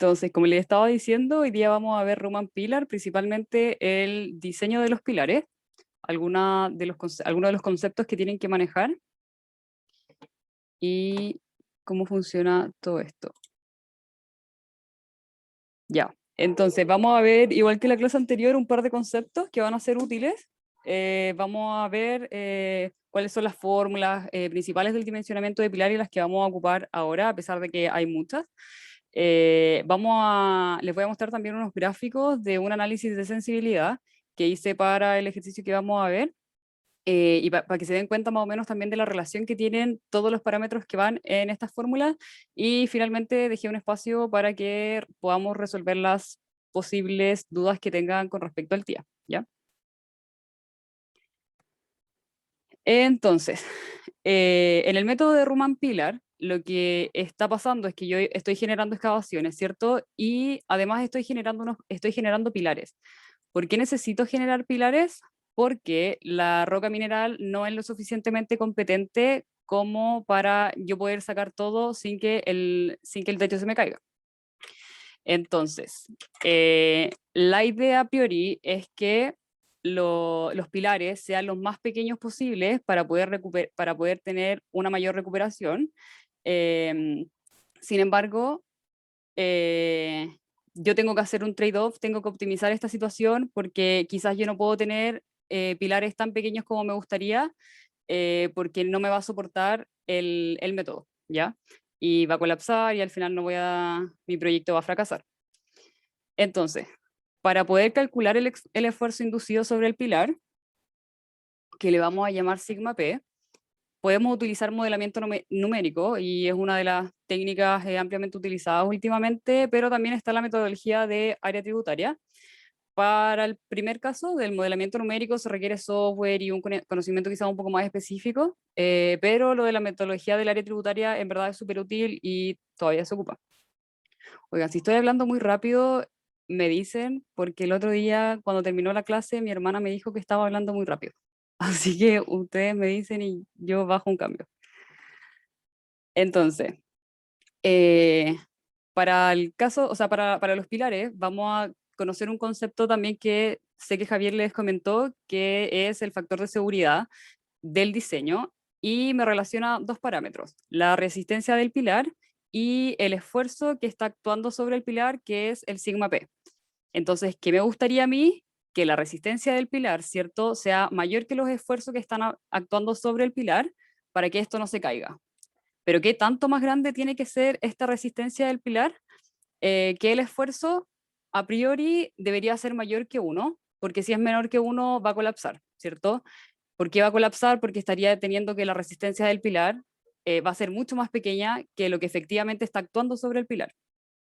Entonces, como les estaba diciendo, hoy día vamos a ver Roman Pillar, principalmente el diseño de los pilares, algunos de los conceptos que tienen que manejar y cómo funciona todo esto. Ya, entonces vamos a ver, igual que la clase anterior, un par de conceptos que van a ser útiles. Vamos a ver cuáles son las fórmulas principales del dimensionamiento de pilar y las que vamos a ocupar ahora, a pesar de que hay muchas. Les voy a mostrar también unos gráficos de un análisis de sensibilidad que hice para el ejercicio que vamos a ver. Y para que se den cuenta más o menos también de la relación que tienen todos los parámetros que van en estas fórmulas. Y finalmente dejé un espacio para que podamos resolver las posibles dudas que tengan con respecto al TIA, ¿ya? Entonces, en el método de Ruman-Pillar, lo que está pasando es que yo estoy generando excavaciones, ¿cierto? Y además estoy generando pilares. ¿Por qué necesito generar pilares? Porque la roca mineral no es lo suficientemente competente como para yo poder sacar todo sin que el techo se me caiga. Entonces, la idea a priori es que los pilares sean los más pequeños posibles para poder tener una mayor recuperación. Eh, Sin embargo, eh, yo tengo que hacer un trade-off, tengo que optimizar esta situación porque quizás yo no puedo tener pilares tan pequeños como me gustaría porque no me va a soportar el método, ¿ya? Y va a colapsar y al final mi proyecto va a fracasar. Entonces, para poder calcular el esfuerzo inducido sobre el pilar, que le vamos a llamar sigma p, podemos utilizar modelamiento numérico y es una de las técnicas ampliamente utilizadas últimamente, pero también está la metodología de área tributaria. Para el primer caso del modelamiento numérico se requiere software y un conocimiento quizá un poco más específico, pero lo de la metodología del área tributaria en verdad es súper útil y todavía se ocupa. Oigan, si estoy hablando muy rápido, me dicen, porque el otro día cuando terminó la clase mi hermana me dijo que estaba hablando muy rápido. Así que ustedes me dicen y yo bajo un cambio. Entonces, eh, para el caso, o sea, para los pilares, vamos a conocer un concepto también que sé que Javier les comentó, que es el factor de seguridad del diseño y me relaciona dos parámetros, la resistencia del pilar y el esfuerzo que está actuando sobre el pilar, que es el sigma P. Entonces, ¿qué me gustaría a mí? Que la resistencia del pilar, ¿cierto?, sea mayor que los esfuerzos que están actuando sobre el pilar para que esto no se caiga. Pero ¿qué tanto más grande tiene que ser esta resistencia del pilar? Que el esfuerzo a priori debería ser mayor que uno, porque si es menor que uno va a colapsar, ¿cierto? ¿Por qué va a colapsar? Porque estaría teniendo que la resistencia del pilar va a ser mucho más pequeña que lo que efectivamente está actuando sobre el pilar.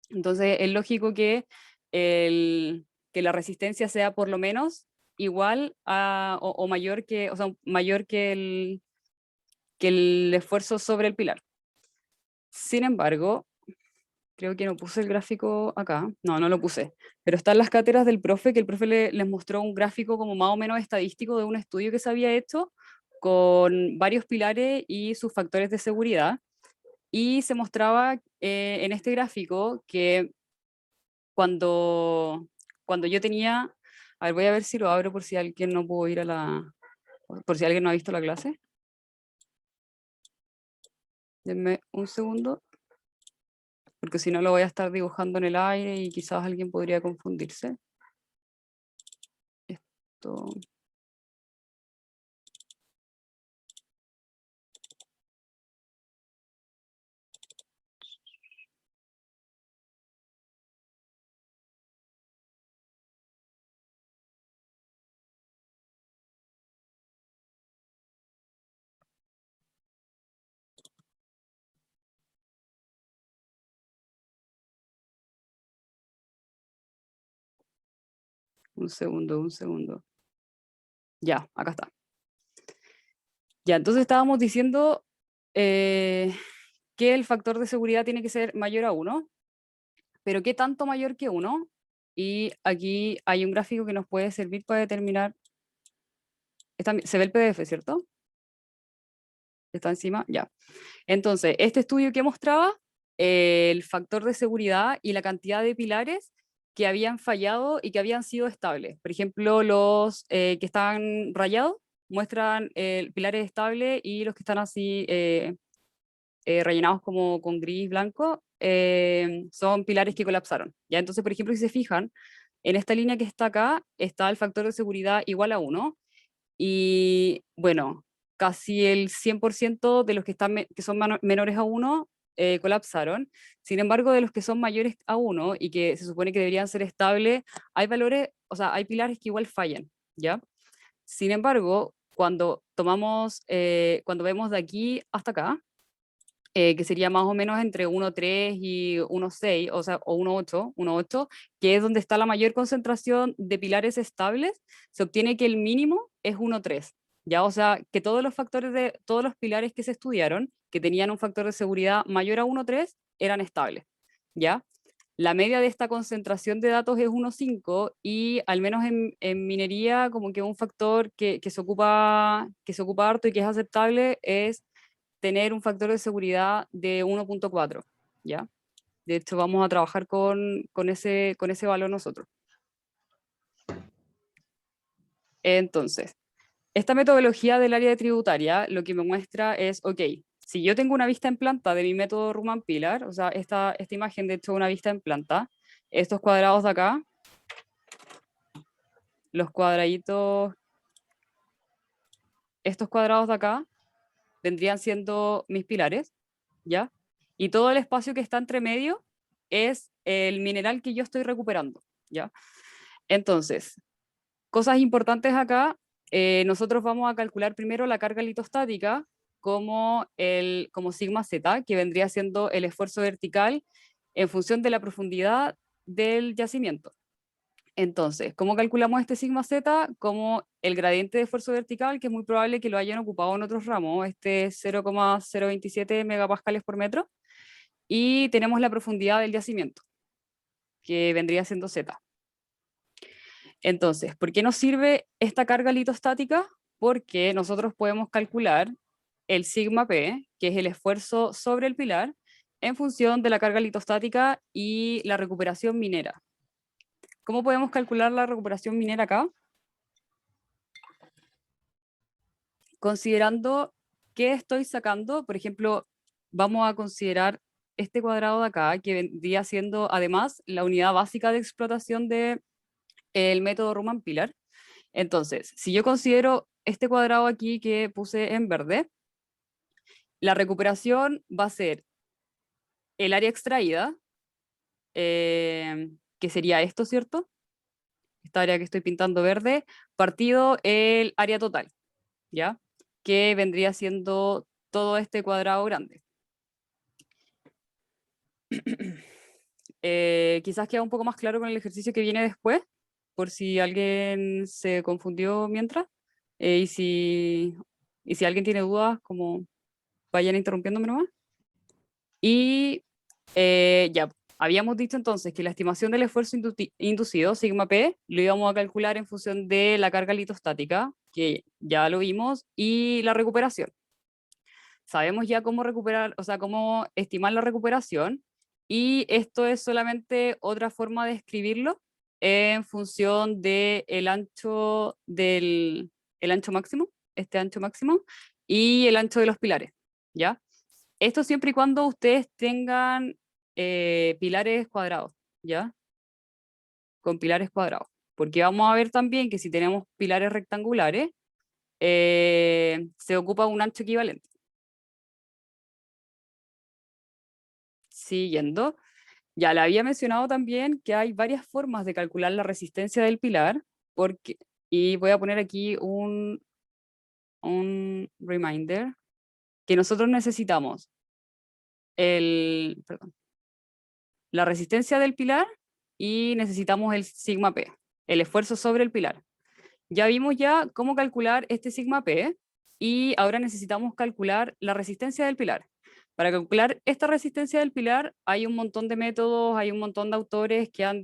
Entonces es lógico que la resistencia sea por lo menos igual o mayor que, o sea, mayor que el esfuerzo sobre el pilar. Sin embargo, creo que no puse el gráfico acá. No, no lo puse. Pero están las cátedras del profe, que el profe les mostró un gráfico como más o menos estadístico de un estudio que se había hecho con varios pilares y sus factores de seguridad. Y se mostraba en este gráfico que cuando, cuando yo tenía, a ver, voy a ver si lo abro por si alguien no pudo ir a por si alguien no ha visto la clase. Denme un segundo, porque si no lo voy a estar dibujando en el aire y quizás alguien podría confundirse. Esto, un segundo, un segundo. Ya, acá está. Ya, entonces estábamos diciendo eh, que el factor de seguridad tiene que ser mayor a 1, pero ¿qué tanto mayor que 1? Y aquí hay un gráfico que nos puede servir para determinar. Se ve el PDF, ¿cierto? Está encima, ya. Entonces, este estudio que mostraba el factor de seguridad y la cantidad de pilares que habían fallado y que habían sido estables. Por ejemplo, los que están rayados muestran pilares estables y los que están así rellenados como con gris blanco son pilares que colapsaron. ¿Ya? Entonces, por ejemplo, si se fijan, en esta línea que está acá está el factor de seguridad igual a 1 y bueno, casi el 100% de los que, que son menores a 1 colapsaron. Sin embargo, de los que son mayores a 1 y que se supone que deberían ser estables, hay valores, o sea, hay pilares que igual fallan, ¿ya? Sin embargo, cuando tomamos, cuando vemos de aquí hasta acá, que sería más o menos entre 1,3 y 1,6, o sea, o 1,8, que es donde está la mayor concentración de pilares estables, se obtiene que el mínimo es 1,3, ¿ya? O sea, que todos los factores de todos los pilares que se estudiaron, que tenían un factor de seguridad mayor a 1,3, eran estables, ¿ya? La media de esta concentración de datos es 1,5 y al menos en minería como que un factor que se ocupa harto y que es aceptable es tener un factor de seguridad de 1,4, ¿ya? De hecho, vamos a trabajar con ese valor nosotros. Entonces, esta metodología del área de tributaria lo que me muestra es, ok, si yo tengo una vista en planta de mi método Ruman Pillar, o sea, esta imagen de hecho es una vista en planta, estos cuadrados de acá, los cuadraditos, estos cuadrados de acá, vendrían siendo mis pilares, ¿ya? Y todo el espacio que está entre medio es el mineral que yo estoy recuperando, ¿ya? Entonces, cosas importantes acá, nosotros vamos a calcular primero la carga litostática como sigma z, que vendría siendo el esfuerzo vertical en función de la profundidad del yacimiento. Entonces, ¿cómo calculamos este sigma z? Como el gradiente de esfuerzo vertical, que es muy probable que lo hayan ocupado en otros ramos, este es 0,027 megapascales por metro, y tenemos la profundidad del yacimiento, que vendría siendo z. Entonces, ¿por qué nos sirve esta carga litostática? Porque nosotros podemos calcular el sigma p, que es el esfuerzo sobre el pilar, en función de la carga litostática y la recuperación minera. ¿Cómo podemos calcular la recuperación minera acá? Considerando qué estoy sacando, por ejemplo, vamos a considerar este cuadrado de acá, que vendría siendo además la unidad básica de explotación del método Ruman Pillar. Entonces, si yo considero este cuadrado aquí que puse en verde, la recuperación va a ser el área extraída, que sería esto, ¿cierto? Esta área que estoy pintando verde, partido el área total, ¿ya? Que vendría siendo todo este cuadrado grande. Quizás queda un poco más claro con el ejercicio que viene después, por si alguien se confundió mientras, eh, y, si, y si alguien tiene dudas, como vayan interrumpiéndome nomás. Y ya, habíamos dicho entonces que la estimación del esfuerzo inducido, sigma p, lo íbamos a calcular en función de la carga litostática, que ya lo vimos, y la recuperación. Sabemos ya cómo recuperar, o sea, cómo estimar la recuperación, y esto es solamente otra forma de escribirlo en función del el ancho máximo, este ancho máximo, y el ancho de los pilares, ¿ya? Esto siempre y cuando ustedes tengan pilares cuadrados, ¿ya? Con pilares cuadrados. Porque vamos a ver también que si tenemos pilares rectangulares, se ocupa un ancho equivalente. Siguiendo, ya le había mencionado también que hay varias formas de calcular la resistencia del pilar, y voy a poner aquí un reminder, que nosotros necesitamos perdón, la resistencia del pilar y necesitamos el sigma p, el esfuerzo sobre el pilar. Ya vimos ya cómo calcular este sigma p y ahora necesitamos calcular la resistencia del pilar. Para calcular esta resistencia del pilar hay un montón de métodos, hay un montón de autores que han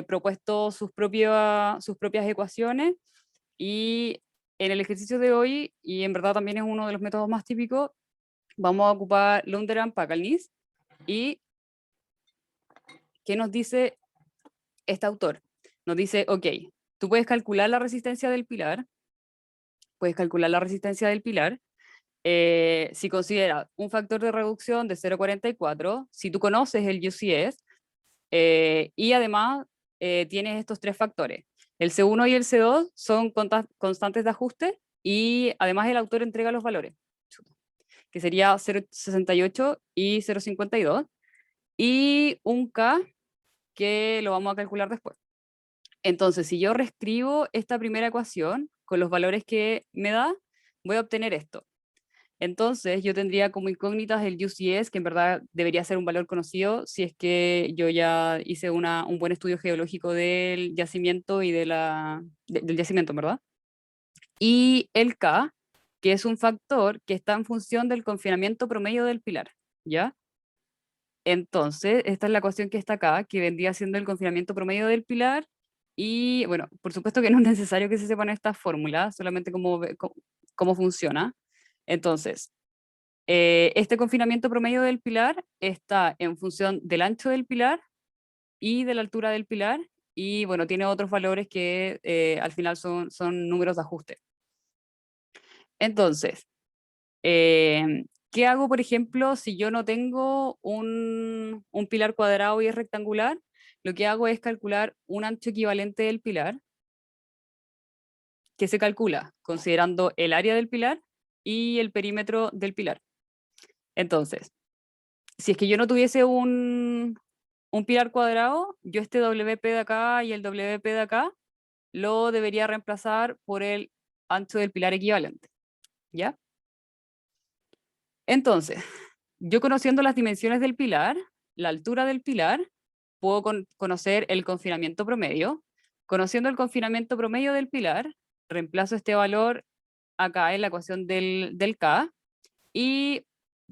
propuesto sus propias ecuaciones, y en el ejercicio de hoy, y en verdad también es uno de los métodos más típicos, vamos a ocupar Lunderan-Pakalnis y ¿qué nos dice este autor? Nos dice, ok, tú puedes calcular la resistencia del pilar, si considera un factor de reducción de 0,44, si tú conoces el UCS, y además tienes estos tres factores. El C1 y el C2 son constantes de ajuste y además el autor entrega los valores, que sería 0,68 y 0,52, y un K que lo vamos a calcular después. Entonces, si yo reescribo esta primera ecuación con los valores que me da, voy a obtener esto. Entonces, yo tendría como incógnitas el UCS, que en verdad debería ser un valor conocido si es que yo ya hice un buen estudio geológico del yacimiento y del yacimiento, ¿verdad? Y el K, que es un factor que está en función del confinamiento promedio del pilar, ¿ya? Entonces, esta es la ecuación que está acá, que vendría siendo el confinamiento promedio del pilar. Y bueno, por supuesto que no es necesario que se sepan estas fórmulas, solamente cómo funciona. Entonces, este confinamiento promedio del pilar está en función del ancho del pilar y de la altura del pilar, y bueno, tiene otros valores que al final son números de ajuste. Entonces, ¿qué hago, por ejemplo, si yo no tengo un pilar cuadrado y es rectangular? Lo que hago es calcular un ancho equivalente del pilar, que se calcula considerando el área del pilar y el perímetro del pilar. Entonces, si es que yo no tuviese un pilar cuadrado, yo este WP de acá y el WP de acá lo debería reemplazar por el ancho del pilar equivalente, ¿ya? Entonces, yo conociendo las dimensiones del pilar, la altura del pilar, puedo conocer el confinamiento promedio. Conociendo el confinamiento promedio del pilar, reemplazo este valor acá en la ecuación del K, y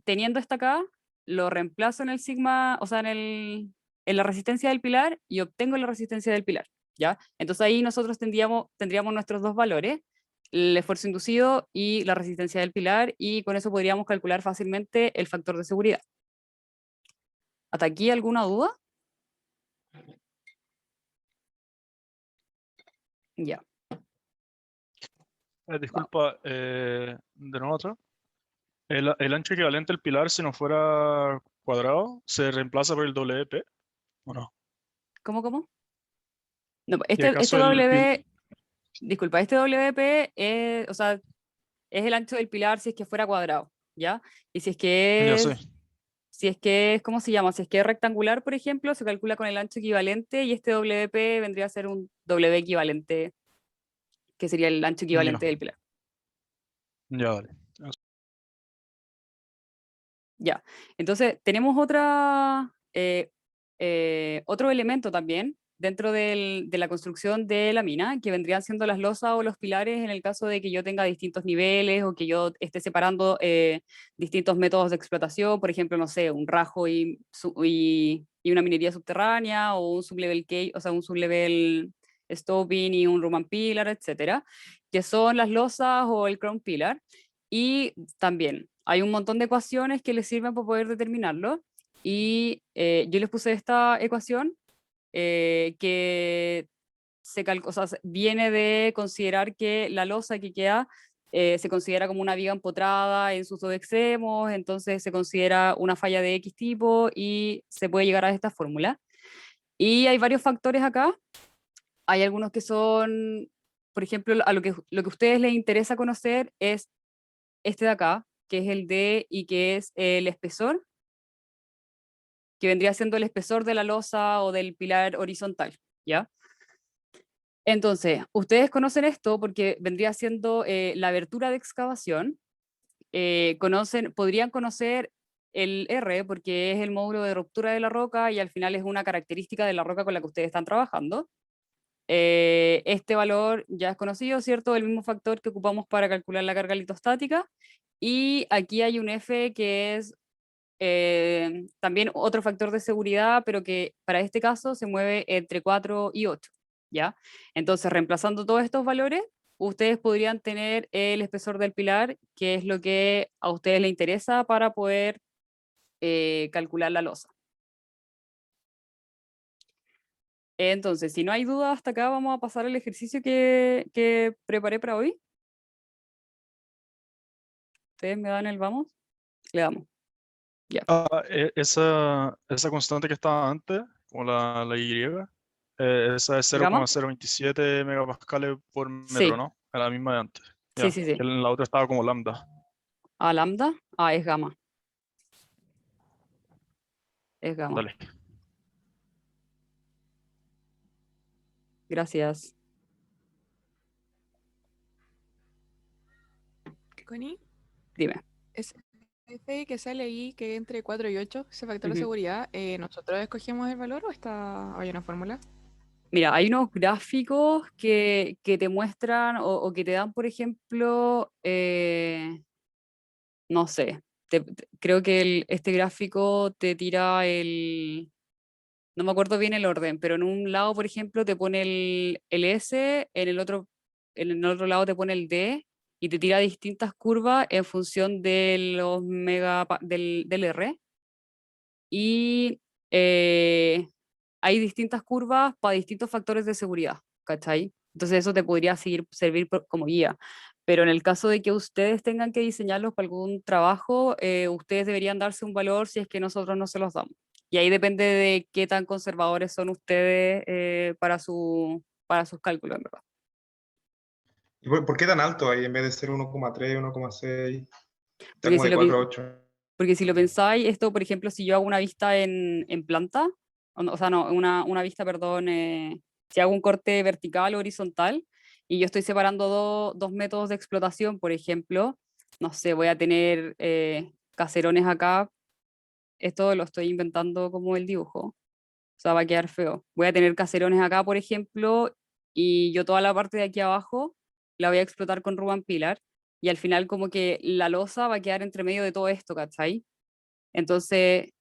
teniendo esta K, lo reemplazo en el sigma, o sea, en la resistencia del pilar, y obtengo la resistencia del pilar, ¿ya? Entonces ahí nosotros tendríamos nuestros dos valores, el esfuerzo inducido y la resistencia del pilar, y con eso podríamos calcular fácilmente el factor de seguridad. ¿Hasta aquí alguna duda? Ya. Vamos. Disculpa, de nuevo otra. El ancho equivalente al pilar, si no fuera cuadrado, se reemplaza por el WP, ¿o no? ¿Cómo? No, ¿Y acaso disculpa, este WP o sea, es el ancho del pilar si es que fuera cuadrado, ¿ya? Y Ya sé, ¿cómo se llama? Si es que es rectangular, por ejemplo, se calcula con el ancho equivalente, y este WP vendría a ser un W equivalente, que sería el ancho ya, equivalente del pilar. ya, vale. Ya. Entonces, tenemos otro elemento también dentro de la construcción de la mina, que vendrían siendo las losas o los pilares en el caso de que yo tenga distintos niveles o que yo esté separando distintos métodos de explotación, por ejemplo, no sé, un rajo y una minería subterránea, o un sublevel cave, o sea, un sublevel stoping y un Roman pillar, etcétera, que son las losas o el crown pillar. Y también hay un montón de ecuaciones que les sirven para poder determinarlo. Y yo les puse esta ecuación que o sea, viene de considerar que la losa que queda se considera como una viga empotrada en sus dos extremos, entonces se considera una falla de X tipo y se puede llegar a esta fórmula. Y hay varios factores acá. Hay algunos que son, por ejemplo, lo que a ustedes les interesa conocer es este de acá, que es el D y que es el espesor, que vendría siendo el espesor de la losa o del pilar horizontal, ¿ya? Entonces, ustedes conocen esto porque vendría siendo la abertura de excavación. Podrían conocer el R porque es el módulo de ruptura de la roca y al final es una característica de la roca con la que ustedes están trabajando. Este valor ya es conocido, ¿cierto? El mismo factor que ocupamos para calcular la carga litostática. Y aquí hay un F que es también otro factor de seguridad, pero que para este caso se mueve entre 4 y 8, ¿ya? Entonces, reemplazando todos estos valores, ustedes podrían tener el espesor del pilar, que es lo que a ustedes les interesa para poder calcular la losa. Entonces, si no hay duda hasta acá, vamos a pasar al ejercicio que preparé para hoy. ¿Ustedes me dan el vamos? Le damos. Ya. Esa constante que estaba antes, como la Y, esa es ¿Gama? 0,027 megapascales por metro, Sí, ¿no? Es la misma de antes. sí, Ya, sí, que sí. en la otra estaba como lambda. ¿A lambda? Ah, es gamma. Es gamma. Dale. Gracias. Connie, Dime. ese F que sale ahí, que entre 4 y 8, ese factor de Ujú. seguridad, ¿nosotros escogemos el valor o hay una fórmula? Mira, hay unos gráficos que te muestran o que te dan, por ejemplo, no sé, creo que este gráfico te tira no me acuerdo bien el orden, pero en un lado, por ejemplo, te pone el S, en el otro lado te pone el D y te tira distintas curvas en función de los del R. Y eh, hay distintas curvas para distintos factores de seguridad, ¿cachai? Entonces eso te podría servir como guía. Pero en el caso de que ustedes tengan que diseñarlos para algún trabajo, ustedes deberían darse un valor si es que nosotros no se los damos. Y ahí depende de qué tan conservadores son ustedes para sus cálculos, en verdad. ¿Y por qué tan alto ahí en vez de ser 1,3, 1,6? Está Porque como si de lo, 4 a 8. Porque si lo pensáis, esto, por ejemplo, si yo hago una vista en planta, o sea, no, una vista, perdón, si hago un corte vertical o horizontal, y yo estoy separando dos métodos de explotación, por ejemplo, no sé, voy a tener caserones acá, esto lo estoy inventando como el dibujo, o sea, va a quedar feo. Voy a tener caserones acá, por ejemplo, y yo toda la parte de aquí abajo la voy a explotar con Ruban Pilar, y al final como que la losa va a quedar entre medio de todo esto, ¿cachai? Entonces,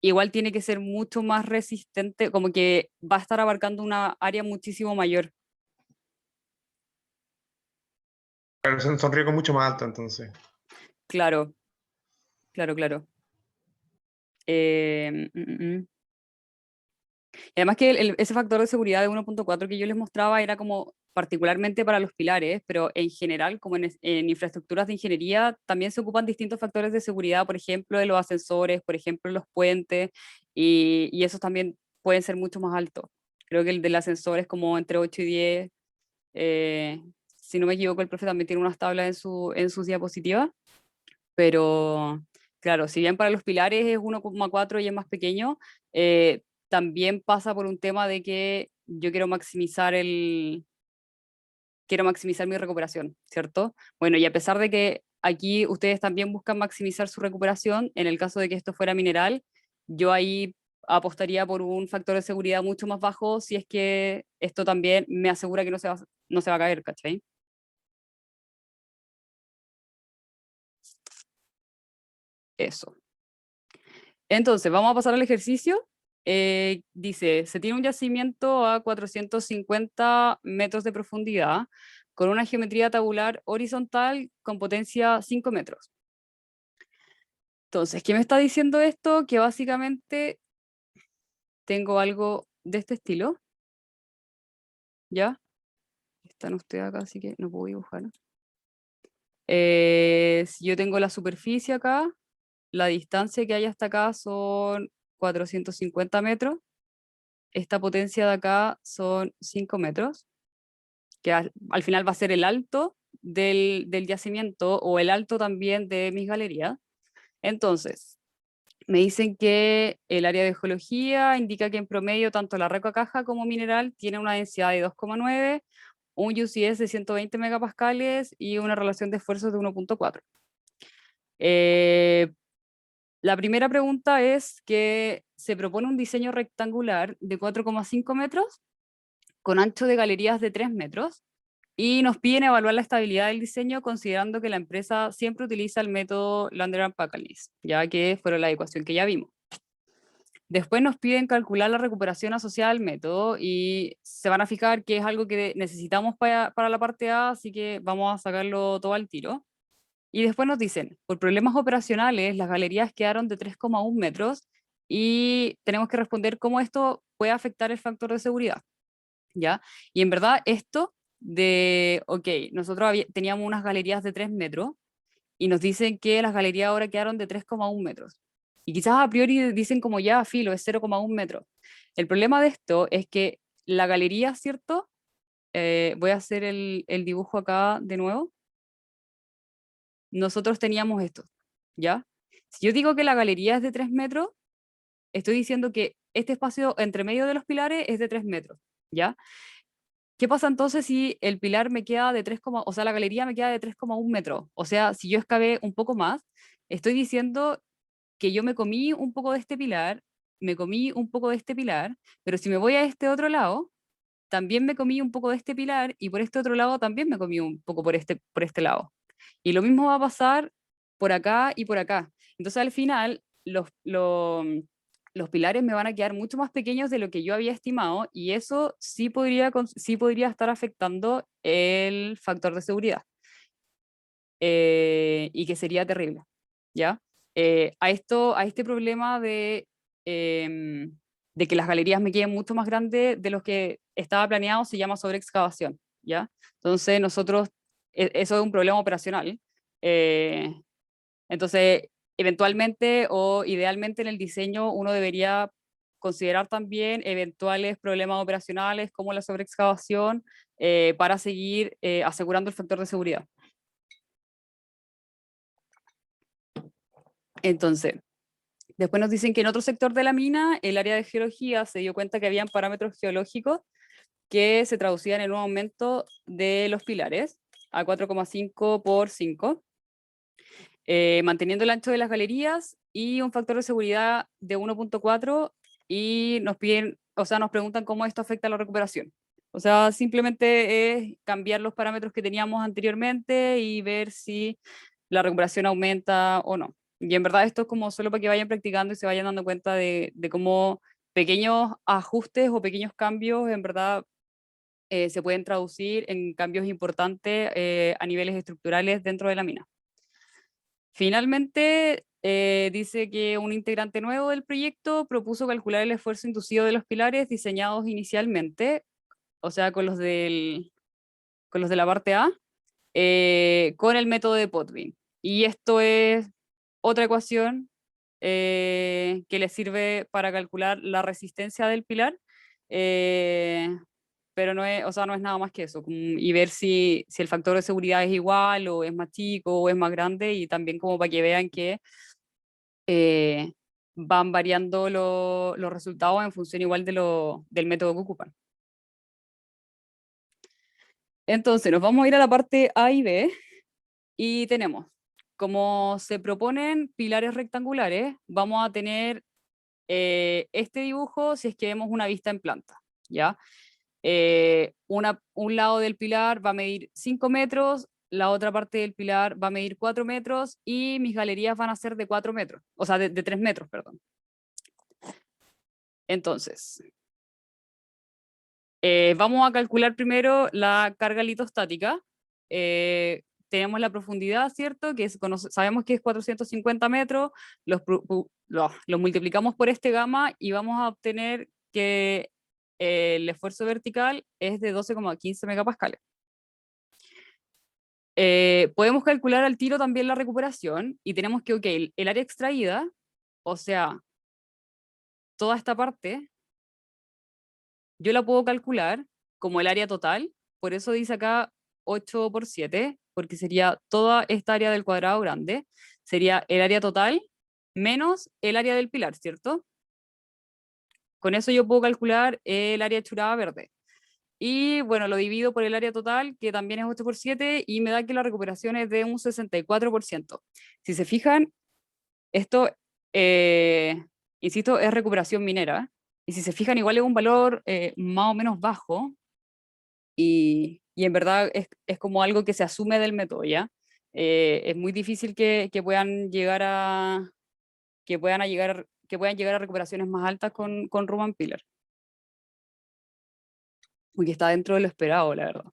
igual tiene que ser mucho más resistente, como que va a estar abarcando una área muchísimo mayor. Pero son riesgos mucho más altos entonces. Claro, claro, claro. Eh, mm, mm, mm. Y además que ese factor de seguridad de 1.4 que yo les mostraba era como particularmente para los pilares, pero en general, como en infraestructuras de ingeniería, también se ocupan distintos factores de seguridad, por ejemplo, de los ascensores, por ejemplo, los puentes, y esos también pueden ser mucho más altos. Creo que el del ascensor es como entre 8 y 10. Eh, si no me equivoco, el profe también tiene unas tablas en sus diapositivas, pero claro, si bien para los pilares es 1,4 y es más pequeño, también pasa por un tema de que yo quiero maximizar mi recuperación, ¿cierto? Bueno, y a pesar de que aquí ustedes también buscan maximizar su recuperación, en el caso de que esto fuera mineral, yo ahí apostaría por un factor de seguridad mucho más bajo si es que esto también me asegura que no se va a caer, ¿cachai? Eso. Entonces, vamos a pasar al ejercicio. Dice, se tiene un yacimiento a 450 metros de profundidad con una geometría tabular horizontal con potencia 5 metros. Entonces, ¿qué me está diciendo esto? Que básicamente tengo algo de este estilo. ¿Ya? Están ustedes acá, así que no puedo dibujar. Si yo tengo la superficie acá, la distancia que hay hasta acá son 450 metros. Esta potencia de acá son 5 metros, que al final va a ser el alto del yacimiento o el alto también de mis galerías. Entonces, me dicen que el área de geología indica que en promedio tanto la roca caja como mineral tiene una densidad de 2,9, un UCS de 120 megapascales y una relación de esfuerzos de 1.4. La primera pregunta es que se propone un diseño rectangular de 4,5 metros con ancho de galerías de 3 metros y nos piden evaluar la estabilidad del diseño considerando que la empresa siempre utiliza el método Lander-Pacalnis, ya que fue la ecuación que ya vimos. Después nos piden calcular la recuperación asociada al método y se van a fijar que es algo que necesitamos para la parte A, así que vamos a sacarlo todo al tiro. Y después nos dicen, por problemas operacionales, las galerías quedaron de 3,1 metros y tenemos que responder cómo esto puede afectar el factor de seguridad, ¿ya? Y en verdad esto ok, nosotros teníamos unas galerías de 3 metros y nos dicen que las galerías ahora quedaron de 3,1 metros. Y quizás a priori dicen como ya, filo, es 0,1 metros. El problema de esto es que la galería, ¿cierto? Voy a hacer el dibujo acá de nuevo. Nosotros teníamos esto, ¿ya? Si yo digo que la galería es de 3 metros, estoy diciendo que este espacio entre medio de los pilares es de 3 metros, ¿ya? ¿Qué pasa entonces si el pilar me queda de 3, o sea, la galería me queda de 3,1 metros? O sea, si yo excavé un poco más, estoy diciendo que yo me comí un poco de este pilar, me comí un poco de este pilar, pero si me voy a este otro lado, también me comí un poco de este pilar y por este otro lado también me comí un poco por este lado. Y lo mismo va a pasar por acá y por acá. Entonces al final los pilares me van a quedar mucho más pequeños de lo que yo había estimado y eso sí podría estar afectando el factor de seguridad. Y que sería terrible, ¿ya? A este problema de que las galerías me queden mucho más grandes de los que estaba planeado se llama sobreexcavación, ¿ya? Entonces nosotros, eso es un problema operacional. eh, entonces, eventualmente o idealmente en el diseño uno debería considerar también eventuales problemas operacionales como la sobreexcavación para seguir asegurando el factor de seguridad. Entonces, después nos dicen que en otro sector de la mina, el área de geología se dio cuenta que habían parámetros geológicos que se traducían en un aumento de los pilares a 4,5 por 5, manteniendo el ancho de las galerías y un factor de seguridad de 1,4 y nos piden, o sea, nos preguntan cómo esto afecta a la recuperación. O sea, simplemente es cambiar los parámetros que teníamos anteriormente y ver si la recuperación aumenta o no. Y en verdad esto es como solo para que vayan practicando y se vayan dando cuenta de cómo pequeños ajustes o pequeños cambios en verdad se pueden traducir en cambios importantes a niveles estructurales dentro de la mina. Finalmente, dice que un integrante nuevo del proyecto propuso calcular el esfuerzo inducido de los pilares diseñados inicialmente, o sea, con los de la parte A, con el método de Potvin. Y esto es otra ecuación que le sirve para calcular la resistencia del pilar, pero no es, o sea, no es nada más que eso, y ver si el factor de seguridad es igual o es más chico o es más grande, y también como para que vean que van variando los resultados en función igual del método que ocupan. Entonces, nos vamos a ir a la parte A y B, y tenemos, como se proponen pilares rectangulares, vamos a tener este dibujo si es que vemos una vista en planta, ¿ya? Un lado del pilar va a medir 5 metros, la otra parte del pilar va a medir 4 metros y mis galerías van a ser de 4 metros, o sea, de 3 metros, perdón. Entonces, vamos a calcular primero la carga litostática. Tenemos la profundidad, ¿cierto? Que sabemos que es 450 metros, los multiplicamos por este gamma y vamos a obtener que el esfuerzo vertical es de 12,15 megapascales. Podemos calcular al tiro también la recuperación y tenemos que, ok, el área extraída, o sea, toda esta parte, yo la puedo calcular como el área total, por eso dice acá 8 por 7, porque sería toda esta área del cuadrado grande, sería el área total menos el área del pilar, ¿cierto? Con eso yo puedo calcular el área churada verde. Y bueno, lo divido por el área total, que también es 8 por 7, y me da que la recuperación es de un 64%. Si se fijan, esto, insisto, es recuperación minera. Y si se fijan, igual es un valor más o menos bajo, y en verdad es como algo que se asume del método, ¿ya? Es muy difícil que puedan llegar a recuperaciones más altas con Roman Pillar. Porque está dentro de lo esperado, la verdad.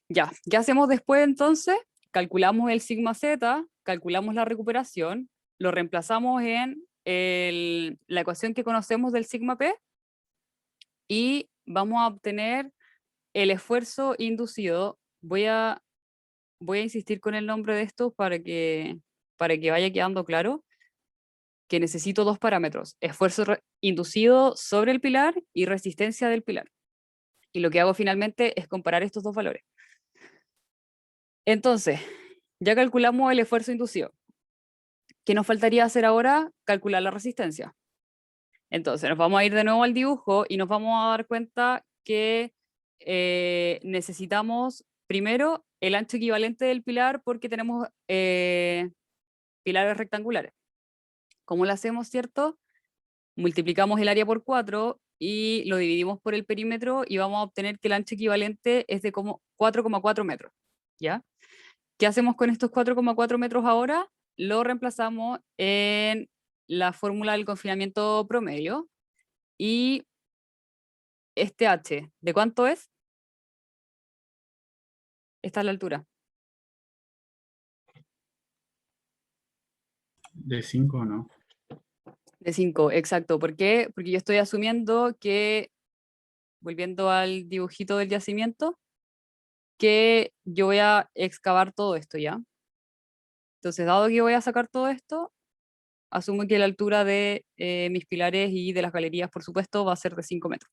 Ya, ¿qué hacemos después entonces? Calculamos el sigma z, calculamos la recuperación, lo reemplazamos en la ecuación que conocemos del sigma P y vamos a obtener el esfuerzo inducido. Voy a insistir con el nombre de esto para que vaya quedando claro que necesito dos parámetros, esfuerzo inducido sobre el pilar y resistencia del pilar. Y lo que hago finalmente es comparar estos dos valores. Entonces, ya calculamos el esfuerzo inducido. ¿Qué nos faltaría hacer ahora? Calcular la resistencia. Entonces, nos vamos a ir de nuevo al dibujo y nos vamos a dar cuenta que necesitamos primero el ancho equivalente del pilar porque tenemos pilares rectangulares. ¿Cómo lo hacemos, cierto? Multiplicamos el área por 4 y lo dividimos por el perímetro y vamos a obtener que el ancho equivalente es de como 4,4 metros. ¿Ya? ¿Qué hacemos con estos 4,4 metros ahora? Lo reemplazamos en la fórmula del confinamiento promedio y este h, ¿de cuánto es? Esta es la altura. De 5 o no. De 5, exacto. ¿Por qué? Porque yo estoy asumiendo que, volviendo al dibujito del yacimiento, que yo voy a excavar todo esto, ¿ya? Entonces, dado que voy a sacar todo esto, asumo que la altura de mis pilares y de las galerías, por supuesto, va a ser de 5 metros.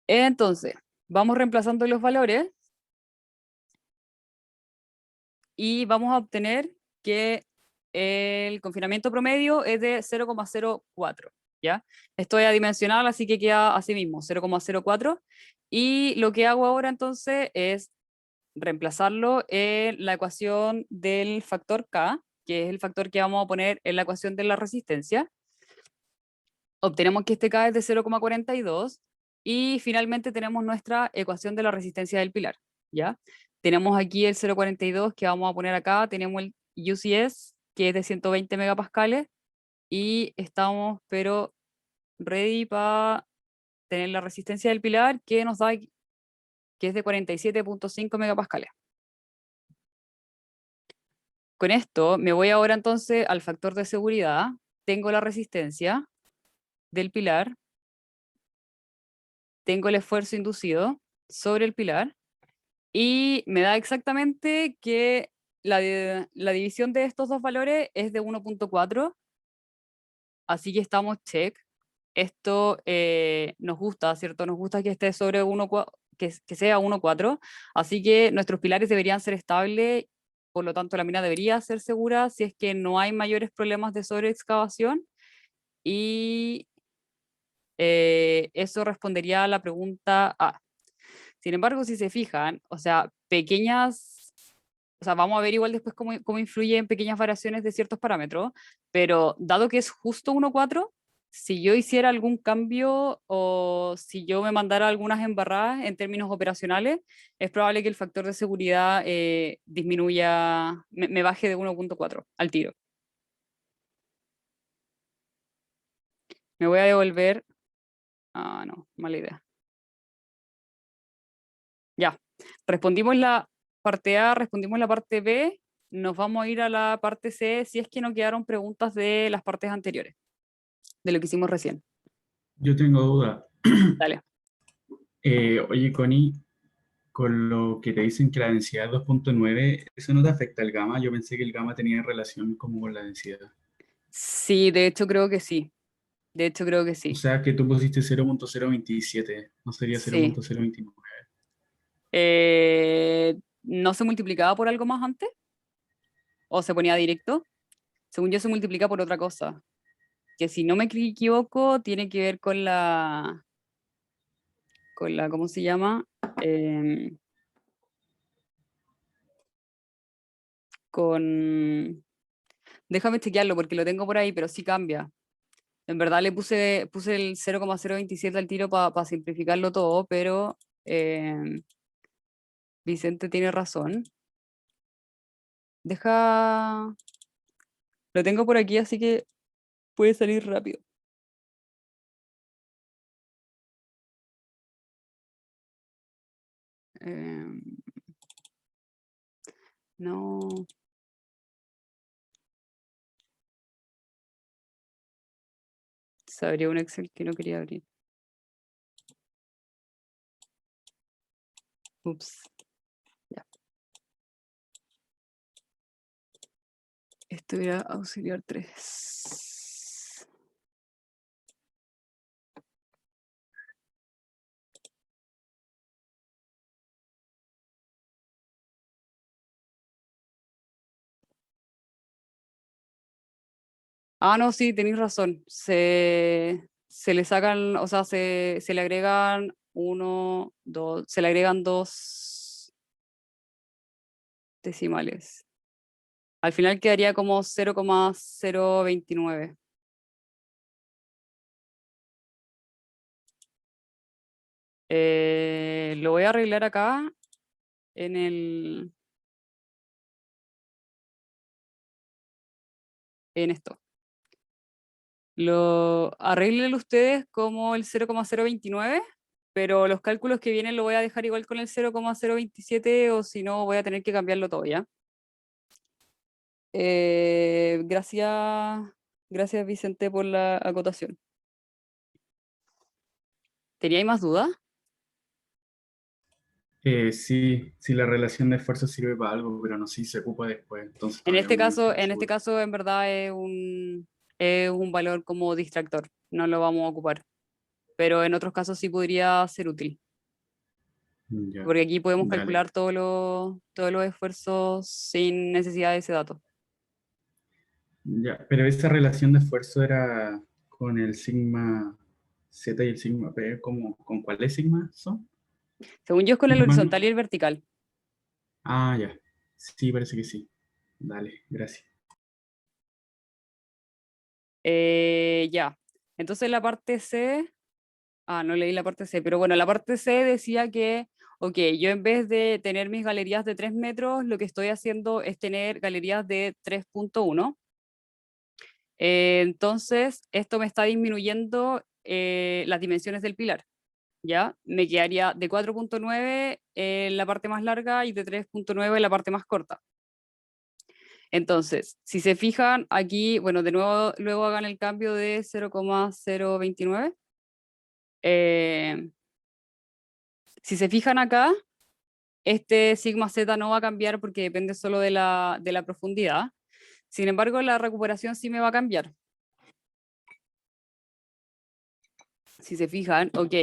Entonces, vamos reemplazando los valores y vamos a obtener que el confinamiento promedio es de 0,04, ¿ya? Esto es adimensional, así que queda así mismo, 0,04. Y lo que hago ahora entonces es reemplazarlo en la ecuación del factor K, que es el factor que vamos a poner en la ecuación de la resistencia. Obtenemos que este K es de 0,42 y finalmente tenemos nuestra ecuación de la resistencia del pilar, ¿ya? Tenemos aquí el 0,42 que vamos a poner acá, tenemos el UCS que es de 120 megapascales y estamos pero ready para tener la resistencia del pilar que nos da que es de 47,5 megapascales. Con esto me voy ahora entonces al factor de seguridad, tengo la resistencia del pilar, tengo el esfuerzo inducido sobre el pilar y me da exactamente que la división de estos dos valores es de 1,4, así que estamos check. Esto nos gusta, ¿cierto? Nos gusta que esté sobre 1, que sea 1,4, así que nuestros pilares deberían ser estables, por lo tanto la mina debería ser segura si es que no hay mayores problemas de sobreexcavación y eso respondería a la pregunta A. Sin embargo, si se fijan, o sea, vamos a ver igual después cómo influye en pequeñas variaciones de ciertos parámetros, pero dado que es justo 1,4, si yo hiciera algún cambio o si yo me mandara algunas embarradas en términos operacionales, es probable que el factor de seguridad disminuya, me baje de 1,4 al tiro. Me voy a devolver. Ah, no, mala idea. Ya, respondimos la parte A, respondimos la parte B, nos vamos a ir a la parte C si es que no quedaron preguntas de las partes anteriores, de lo que hicimos recién. Yo tengo duda. Dale. Oye, Connie, con lo que te dicen que la densidad es 2,9, ¿eso no te afecta el gamma? Yo pensé que el gamma tenía relación como con la densidad. Sí, de hecho creo que sí. De hecho creo que O sí. sea que tú pusiste 0,027, no sería Sí. 0,029. ¿No se multiplicaba por algo más antes? ¿O se ponía directo? Según yo se multiplica por otra cosa. Que si no me equivoco, tiene que ver ¿cómo se llama? Em, con... Déjame chequearlo porque lo tengo por ahí, pero sí cambia. En verdad le puse el 0,027 al tiro para simplificarlo todo, pero Vicente tiene razón. Deja... Lo tengo por aquí, así que puede salir rápido. Em, no. Se abrió un Excel que no quería abrir. Ups. Ya. Esto era auxiliar 3. Ah, no, sí, tenéis razón. Se le sacan, o sea, se le agregan se le agregan 2 decimales. Al final quedaría como 0,029. Lo voy a arreglar acá en esto. Arréglenlo ustedes como el 0,029, pero los cálculos que vienen lo voy a dejar igual con el 0,027 o si no voy a tener que cambiarlo todo, ¿ya? Gracias Vicente por la acotación. ¿Teníais más dudas? Sí, sí, la relación de esfuerzo sirve para algo, pero no sé si se ocupa después. Entonces En todavía este no caso, estoy seguro. en verdad es un valor como distractor, no lo vamos a ocupar. Pero en otros casos sí podría ser útil, Ya, porque aquí podemos dale. calcular todos los esfuerzos sin necesidad de ese dato. Ya, pero esa relación de esfuerzo era con el sigma Z y el sigma P, ¿con cuáles sigmas son? Según yo es con el Normalmente. horizontal y el vertical. Ah, ya. Sí, parece que sí. Dale, gracias. Ya. Entonces la parte C, no leí la parte C, pero bueno, la parte C decía que, ok, yo en vez de tener mis galerías de 3 metros, lo que estoy haciendo es tener galerías de 3,1. Entonces, esto me está disminuyendo las dimensiones del pilar, ¿ya? Me quedaría de 4,9 en la parte más larga y de 3,9 en la parte más corta. Entonces, si se fijan aquí, bueno, de nuevo, luego hagan el cambio de 0,029. Si se fijan acá, este sigma z no va a cambiar porque depende solo de la profundidad. Sin embargo, la recuperación sí me va a cambiar. Si se fijan, ok,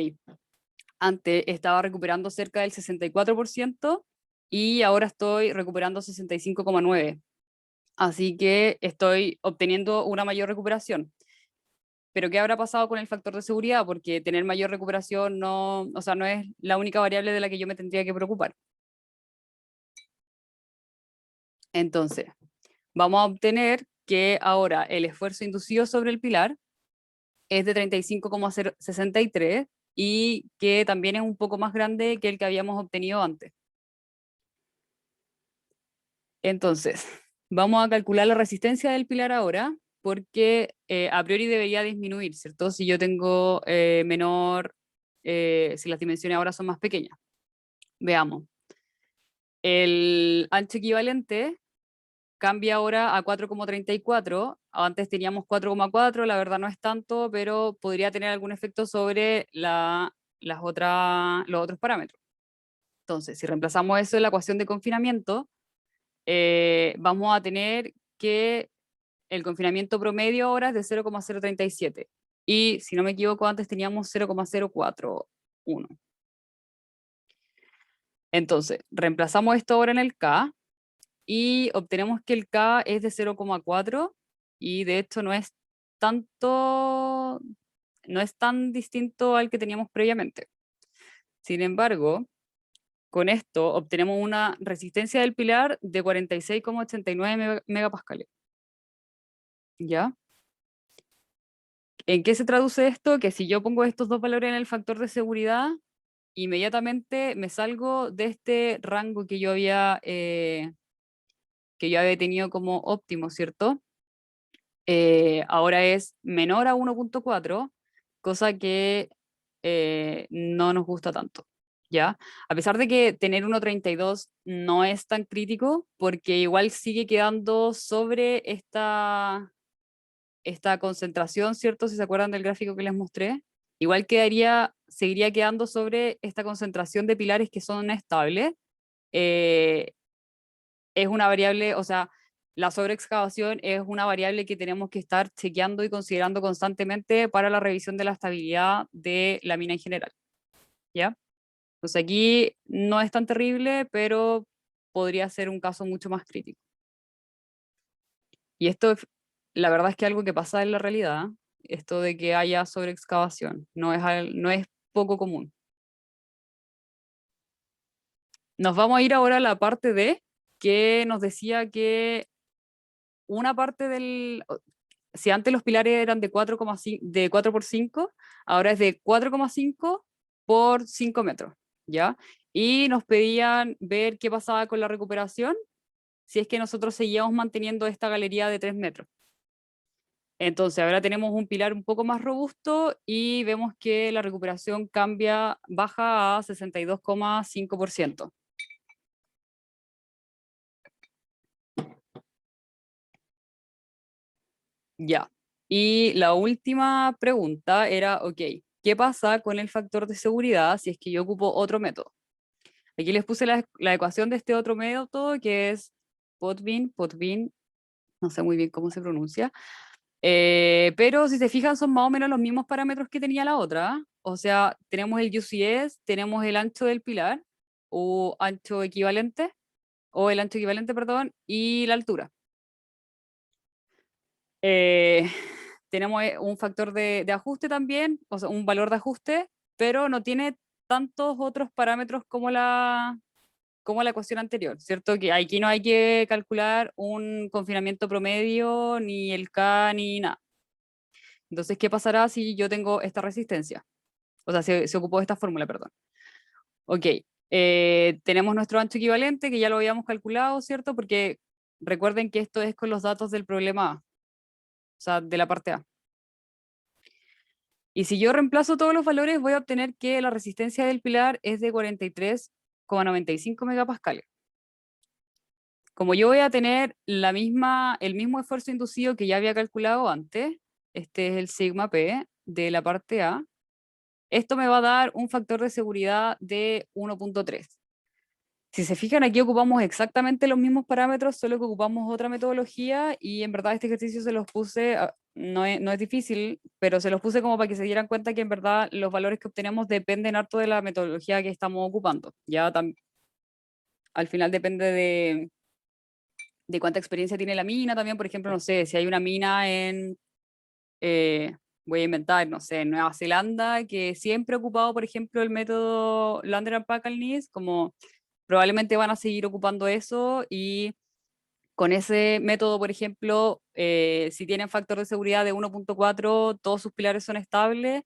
antes estaba recuperando cerca del 64% y ahora estoy recuperando 65,9%. Así que estoy obteniendo una mayor recuperación. Pero ¿qué habrá pasado con el factor de seguridad? Porque tener mayor recuperación no, o sea, no es la única variable de la que yo me tendría que preocupar. Entonces, vamos a obtener que ahora el esfuerzo inducido sobre el pilar es de 35,63 y que también es un poco más grande que el que habíamos obtenido antes. Entonces, vamos a calcular la resistencia del pilar ahora, porque a priori debería disminuir, ¿cierto? Si yo tengo si las dimensiones ahora son más pequeñas. Veamos. El ancho equivalente cambia ahora a 4,34. Antes teníamos 4,4, la verdad no es tanto, pero podría tener algún efecto sobre los otros parámetros. Entonces, si reemplazamos eso en la ecuación de confinamiento, vamos a tener que el confinamiento promedio ahora es de 0,037. Y si no me equivoco, antes teníamos 0,041. Entonces, reemplazamos esto ahora en el K y obtenemos que el K es de 0,4 y de hecho no es tan distinto al que teníamos previamente. Sin embargo, con esto obtenemos una resistencia del pilar de 46,89 megapascales. ¿Ya? ¿En qué se traduce esto? Que si yo pongo estos dos valores en el factor de seguridad, inmediatamente me salgo de este rango que yo había tenido como óptimo, ¿cierto? Ahora es menor a 1,4, cosa que no nos gusta tanto, ¿ya? A pesar de que tener 1,32 no es tan crítico, porque igual sigue quedando sobre esta concentración, ¿cierto? Si se acuerdan del gráfico que les mostré, igual seguiría quedando sobre esta concentración de pilares que son estables. Es una variable, o sea, la sobreexcavación es una variable que tenemos que estar chequeando y considerando constantemente para la revisión de la estabilidad de la mina en general. ¿Ya? Entonces aquí no es tan terrible, pero podría ser un caso mucho más crítico. Y esto, la verdad es que algo que pasa en la realidad, esto de que haya sobreexcavación, no es poco común. Nos vamos a ir ahora a la parte D, que nos decía que una parte si antes los pilares eran de 4,5, de 4 por 5, ahora es de 4,5 por 5 metros, ¿ya? Y nos pedían ver qué pasaba con la recuperación si es que nosotros seguíamos manteniendo esta galería de 3 metros. Entonces ahora tenemos un pilar un poco más robusto y vemos que la recuperación baja a 62,5%. Ya. Y la última pregunta era, ok, ¿qué pasa con el factor de seguridad si es que yo ocupo otro método? Aquí les puse la ecuación de este otro método que es Potvin, no sé muy bien cómo se pronuncia, pero si se fijan son más o menos los mismos parámetros que tenía la otra. O sea, tenemos el UCS, tenemos el ancho del pilar, o ancho equivalente, o el ancho equivalente, perdón, y la altura. Eh, tenemos un factor de ajuste también, o sea, un valor de ajuste, pero no tiene tantos otros parámetros como la ecuación anterior, ¿cierto? Que aquí no hay que calcular un confinamiento promedio, ni el K, ni nada. Entonces, ¿qué pasará si yo tengo esta resistencia? O sea, se ocupó esta fórmula, perdón. Ok, tenemos nuestro ancho equivalente, que ya lo habíamos calculado, ¿cierto? Porque recuerden que esto es con los datos del problema A, o sea, de la parte A. Y si yo reemplazo todos los valores, voy a obtener que la resistencia del pilar es de 43,95 megapascales. Como yo voy a tener el mismo esfuerzo inducido que ya había calculado antes, este es el sigma P de la parte A, esto me va a dar un factor de seguridad de 1,3. Si se fijan, aquí ocupamos exactamente los mismos parámetros, solo que ocupamos otra metodología y en verdad este ejercicio se los puse, no es difícil, pero se los puse como para que se dieran cuenta que en verdad los valores que obtenemos dependen harto de la metodología que estamos ocupando. Ya al final depende de cuánta experiencia tiene la mina también, por ejemplo, no sé, si hay una mina voy a inventar, no sé, en Nueva Zelanda, que siempre ha ocupado, por ejemplo, el método Lander and Packalness, como probablemente van a seguir ocupando eso y con ese método, por ejemplo, si tienen factor de seguridad de 1,4, todos sus pilares son estables,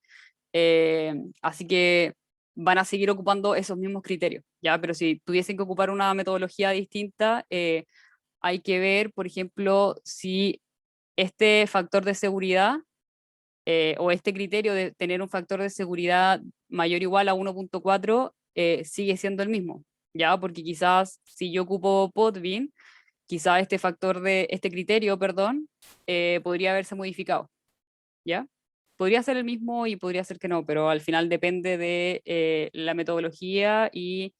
así que van a seguir ocupando esos mismos criterios, ¿ya? Pero si tuviesen que ocupar una metodología distinta, hay que ver, por ejemplo, si este factor de seguridad o este criterio de tener un factor de seguridad mayor o igual a 1,4 sigue siendo el mismo, ¿ya? Porque quizás si yo ocupo Potvin, quizás este criterio, perdón, podría haberse modificado, ¿ya? Podría ser el mismo y podría ser que no, pero al final depende de la metodología y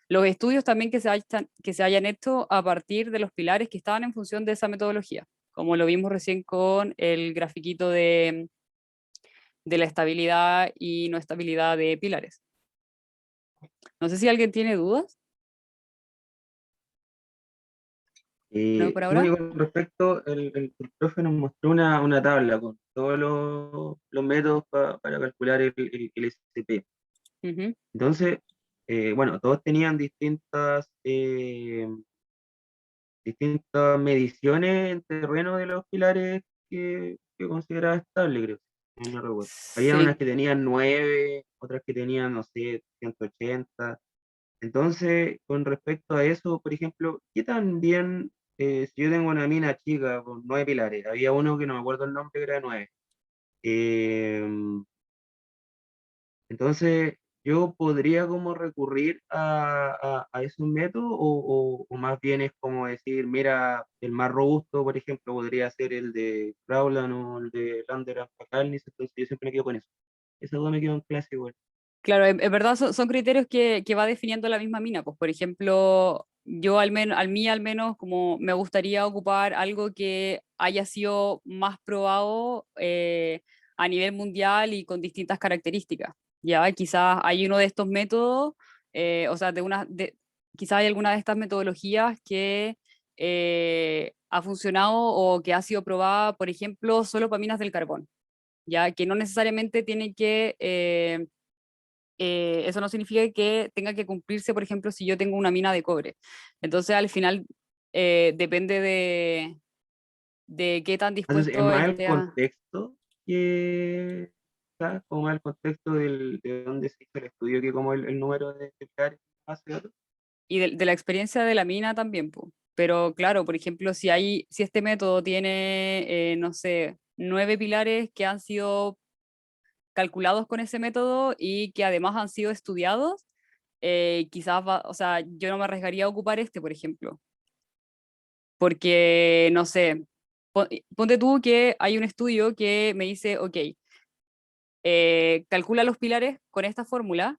los estudios también que se hayan hecho a partir de los pilares que estaban en función de esa metodología, como lo vimos recién con el grafiquito de la estabilidad y no estabilidad de pilares. No sé si alguien tiene dudas. ¿No por No, ahora? y con respecto, el profe nos mostró una tabla con todos los métodos para calcular el SCP. Ujú. Entonces, bueno, todos tenían distintas mediciones en terreno de los pilares que consideraba estable, creo. Si no recuerdo. Había Sí, unas que tenían 9, otras que tenían, no sé, 180. Entonces, con respecto a eso, por ejemplo, ¿qué tan bien, si yo tengo una mina chica con 9 pilares, había uno que no me acuerdo el nombre, que era 9. Entonces, ¿yo podría como recurrir a esos métodos o más bien es como decir, mira, el más robusto, por ejemplo, podría ser el de Crowland o el de Lander Calnis, entonces yo siempre me quedo con eso. Esa duda me quedó en clase igual. Claro, en verdad son criterios que va definiendo la misma mina. Pues, por ejemplo, yo al menos, como me gustaría ocupar algo que haya sido más probado a nivel mundial y con distintas características. Ya, quizás hay uno de estos métodos, o sea, quizás hay alguna de estas metodologías que ha funcionado o que ha sido probada, por ejemplo, solo para minas del carbón. Ya, que no necesariamente tiene que eso no significa que tenga que cumplirse, por ejemplo, si yo tengo una mina de cobre. Entonces, al final, depende de qué tan Entonces, es dispuesto más el esté a... contexto que está, como más el contexto de dónde se hizo el estudio, que como el número de hectáreas hace otro. Y de la experiencia de la mina también, po. Pero claro, por ejemplo, si este método tiene, no sé, 9 pilares que han sido calculados con ese método y que además han sido estudiados, quizás o sea, yo no me arriesgaría a ocupar este, por ejemplo. Porque, no sé, ponte tú que hay un estudio que me dice, ok, calcula los pilares con esta fórmula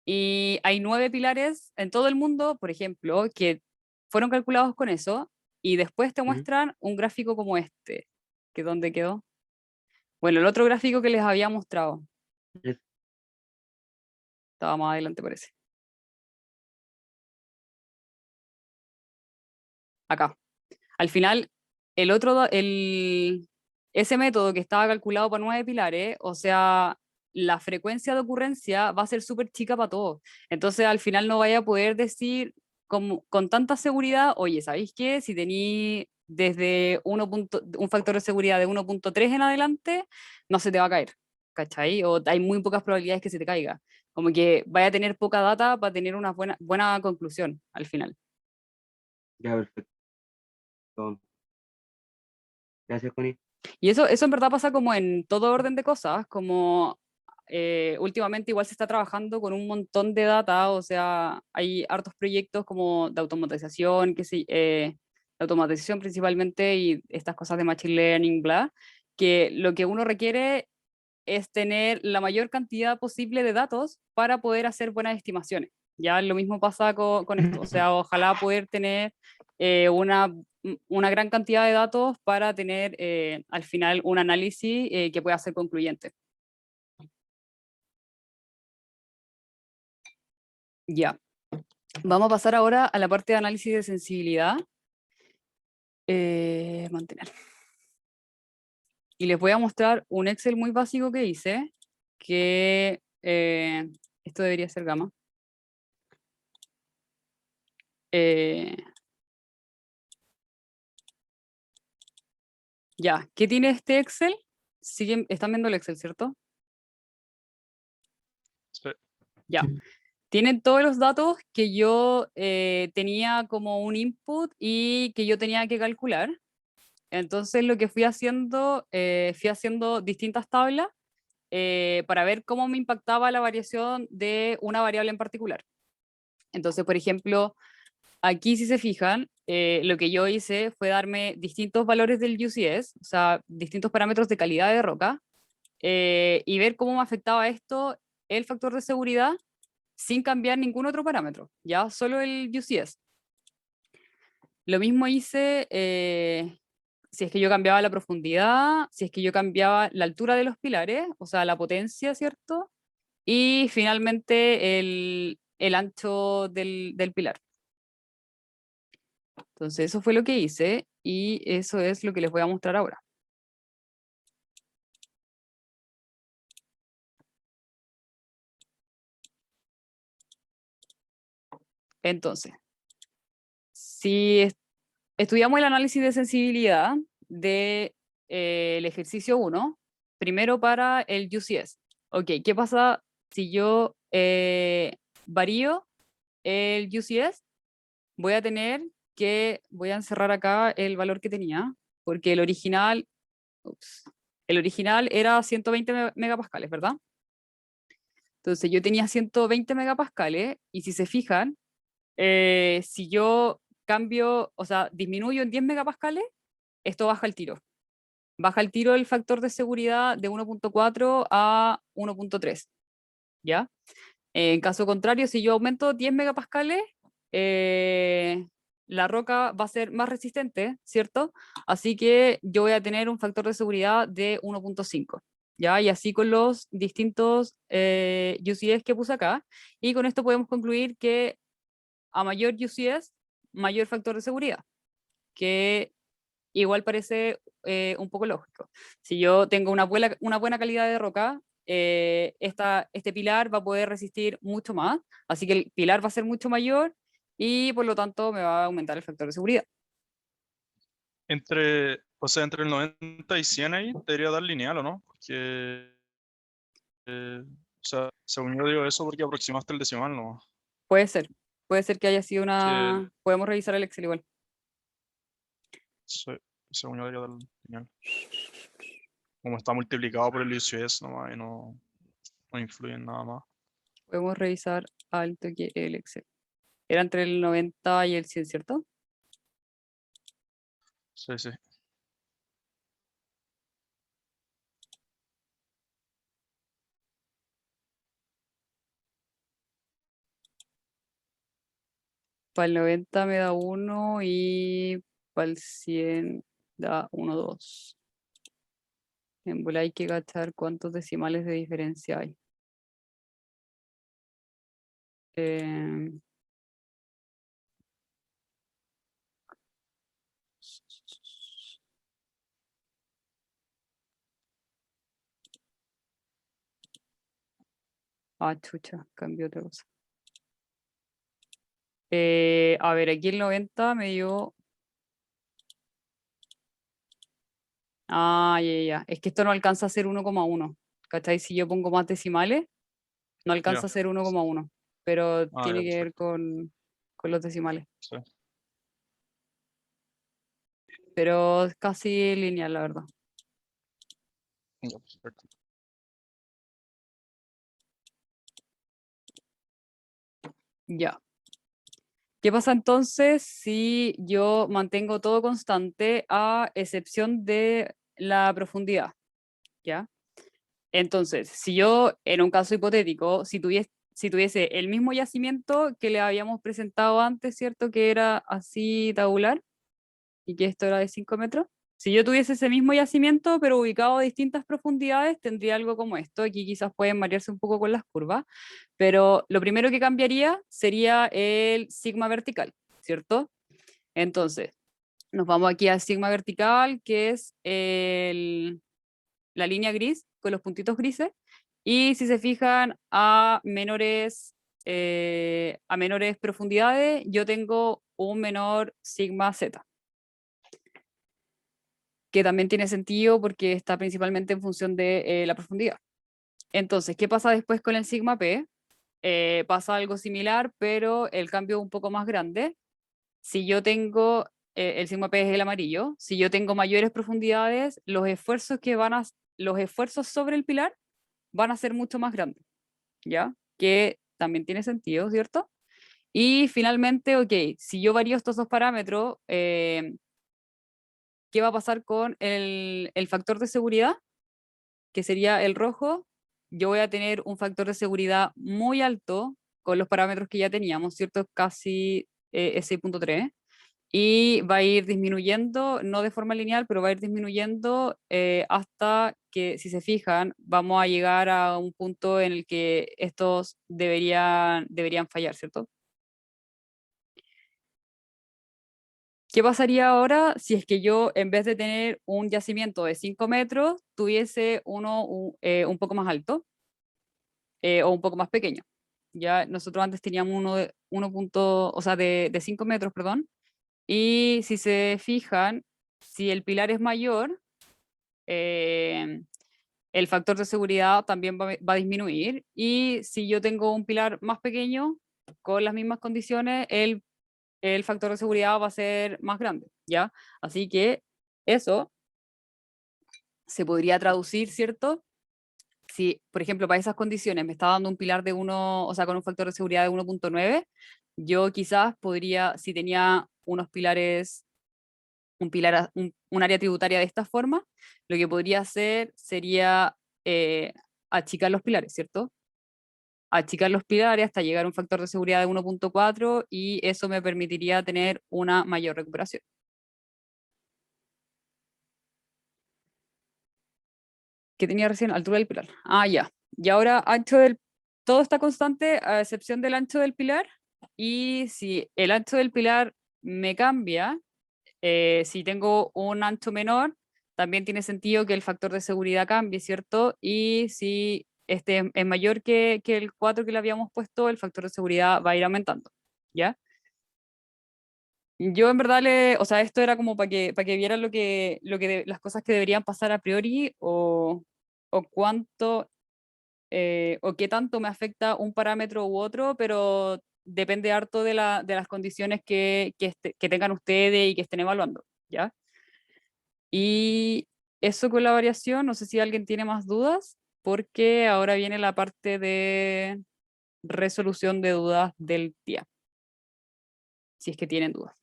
y hay 9 pilares en todo el mundo, por ejemplo, que fueron calculados con eso y después te Ujú. muestran un gráfico como este. ¿Que dónde quedó? Bueno, el otro gráfico que les había mostrado, Es- estaba más adelante parece. Acá. Al final, ese método que estaba calculado para 9 pilares, o sea, la frecuencia de ocurrencia va a ser súper chica para todos. Entonces, al final no vaya a poder decir con tanta seguridad, oye, ¿sabéis qué? Si tení desde un factor de seguridad de 1.3 en adelante, no se te va a caer, ¿cachai? O hay muy pocas probabilidades que se te caiga. Como que vaya a tener poca data para tener una buena conclusión al final. Ya, perfecto. Gracias, Connie. Y eso en verdad pasa como en todo orden de cosas, como últimamente igual se está trabajando con un montón de data, o sea, hay hartos proyectos como de automatización, de automatización principalmente y estas cosas de machine learning, bla, que lo que uno requiere es tener la mayor cantidad posible de datos para poder hacer buenas estimaciones. Ya lo mismo pasa con esto, o sea, ojalá poder tener una gran cantidad de datos para tener al final un análisis que pueda ser concluyente. Ya, vamos a pasar ahora a la parte de análisis de sensibilidad. Mantener. Y les voy a mostrar un Excel muy básico que hice, que esto debería ser gamma. Eh, Ya, ¿qué tiene este Excel? Están viendo el Excel, ¿cierto? Sí. Ya. Sí. Tienen todos los datos que yo tenía como un input y que yo tenía que calcular. Entonces lo que fui haciendo distintas tablas para ver cómo me impactaba la variación de una variable en particular. Entonces, por ejemplo, aquí si se fijan, lo que yo hice fue darme distintos valores del UCS, o sea, distintos parámetros de calidad de roca, y ver cómo me afectaba esto el factor de seguridad sin cambiar ningún otro parámetro, ya solo el UCS. Lo mismo hice si es que yo cambiaba la profundidad, si es que yo cambiaba la altura de los pilares, o sea, la potencia, ¿cierto? Y finalmente el ancho del pilar. Entonces eso fue lo que hice y eso es lo que les voy a mostrar ahora. Entonces, si estudiamos el análisis de sensibilidad del ejercicio 1, primero para el UCS. Ok, ¿qué pasa si yo varío el UCS? Voy a encerrar acá el valor que tenía, porque el original era 120 megapascales, ¿verdad? Entonces yo tenía 120 megapascales y si se fijan, si yo cambio, o sea, disminuyo en 10 megapascales, esto baja el tiro. Baja el tiro el factor de seguridad de 1.4 a 1.3, ¿ya? En caso contrario, si yo aumento 10 megapascales, la roca va a ser más resistente, ¿cierto? Así que yo voy a tener un factor de seguridad de 1.5, ¿ya? Y así con los distintos UCS que puse acá. Y con esto podemos concluir que a mayor UCS, mayor factor de seguridad, que igual parece un poco lógico. Si yo tengo una buena calidad de roca, este pilar va a poder resistir mucho más, así que el pilar va a ser mucho mayor y por lo tanto me va a aumentar el factor de seguridad. O sea, entre el 90 y 100 ahí debería dar lineal, ¿o no? Porque, o sea, según yo digo eso porque aproximaste el decimal, ¿no? Puede ser que haya sido una... Sí. Podemos revisar el Excel igual. Según yo debería dar lineal. Como está multiplicado por el UCS nomás y no influye en nada más. Podemos revisar al toque el Excel. Era entre el 90 y el 100, ¿cierto? Sí, sí. Para el 90 me da 1 y para el 100 da 1, 2. En bola hay que cachar cuántos decimales de diferencia hay. Chucha, cambió otra cosa. A ver, aquí el 90 me dio... Ya. Es que esto no alcanza a ser 1,1. ¿Cachai? Si yo pongo más decimales, no alcanza Ya. a ser 1,1. Pero tiene Ya, que ver perfecto. con los decimales. Sí. Pero es casi lineal, la verdad. Ya, perfecto. Ya. ¿Qué pasa entonces si yo mantengo todo constante a excepción de la profundidad? ¿Ya? Entonces, si yo, en un caso hipotético, si tuviese el mismo yacimiento que le habíamos presentado antes, ¿cierto? Que era así tabular y que esto era de 5 metros. Si yo tuviese ese mismo yacimiento, pero ubicado a distintas profundidades, tendría algo como esto. Aquí quizás pueden variarse un poco con las curvas, pero lo primero que cambiaría sería el sigma vertical, ¿cierto? Entonces, nos vamos aquí al sigma vertical, que es la línea gris con los puntitos grises. Y si se fijan a menores profundidades, yo tengo un menor sigma z, que también tiene sentido porque está principalmente en función de la profundidad. Entonces, ¿qué pasa después con el sigma p? Pasa algo similar, pero el cambio es un poco más grande. Si yo tengo, el sigma p es el amarillo, si yo tengo mayores profundidades, los esfuerzos sobre el pilar van a ser mucho más grandes, ¿ya? Que también tiene sentido, ¿cierto? Y finalmente, ok, si yo varío estos dos parámetros, ¿qué va a pasar con el factor de seguridad? Que sería el rojo. Yo voy a tener un factor de seguridad muy alto con los parámetros que ya teníamos, ¿cierto? Casi 6.3. Y va a ir disminuyendo, no de forma lineal, pero va a ir disminuyendo hasta que, si se fijan, vamos a llegar a un punto en el que estos deberían fallar, ¿cierto? ¿Qué pasaría ahora si es que yo, en vez de tener un yacimiento de 5 metros, tuviese uno un poco más alto o un poco más pequeño? Ya nosotros antes teníamos uno de 5 metros, perdón. Y si se fijan, si el pilar es mayor, el factor de seguridad también va a disminuir. Y si yo tengo un pilar más pequeño, con las mismas condiciones, el factor de seguridad va a ser más grande, ¿ya? Así que eso se podría traducir, ¿cierto? si, por ejemplo, para esas condiciones me está dando un pilar de 1, o sea, con un factor de seguridad de 1.9, yo quizás podría, si tenía unos pilares, un área tributaria de esta forma, lo que podría hacer sería achicar los pilares, ¿cierto? Achicar los pilares hasta llegar a un factor de seguridad de 1.4 y eso me permitiría tener una mayor recuperación. ¿Qué tenía recién? Altura del pilar. Ah, ya. Y ahora todo está constante a excepción del ancho del pilar. Y si el ancho del pilar me cambia, si tengo un ancho menor, también tiene sentido que el factor de seguridad cambie, ¿cierto? Y si este es mayor que el 4 que le habíamos puesto, el factor de seguridad va a ir aumentando, ¿ya? Yo en verdad o sea, esto era como para que vieran las cosas que deberían pasar a priori o cuánto o qué tanto me afecta un parámetro u otro, pero depende harto de las condiciones que tengan ustedes y que estén evaluando, ¿ya? Y eso con la variación, no sé si alguien tiene más dudas, porque ahora viene la parte de resolución de dudas del día, si es que tienen dudas,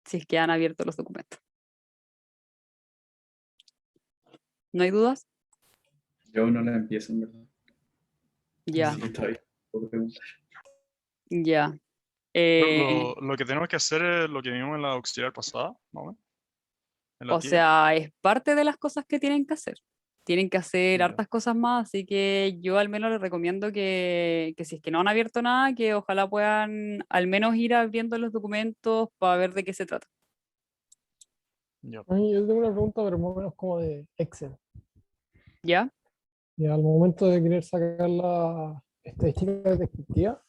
si es que han abierto los documentos. ¿No hay dudas? Yo no la empiezo, en verdad. Ya, Así que está bien. Puedo preguntar. ya. Lo que tenemos que hacer es lo que vimos en la auxiliar pasada, más o menos, en la O tía. sea, es parte de las cosas que tienen que hacer. Tienen que hacer Ya. hartas cosas más, así que yo al menos les recomiendo que si es que no han abierto nada, que ojalá puedan al menos ir abriendo los documentos para ver de qué se trata. Ya. Oye, yo tengo una pregunta, pero más o menos como de Excel. ¿Ya? Y al momento de querer sacar la estadística descriptiva,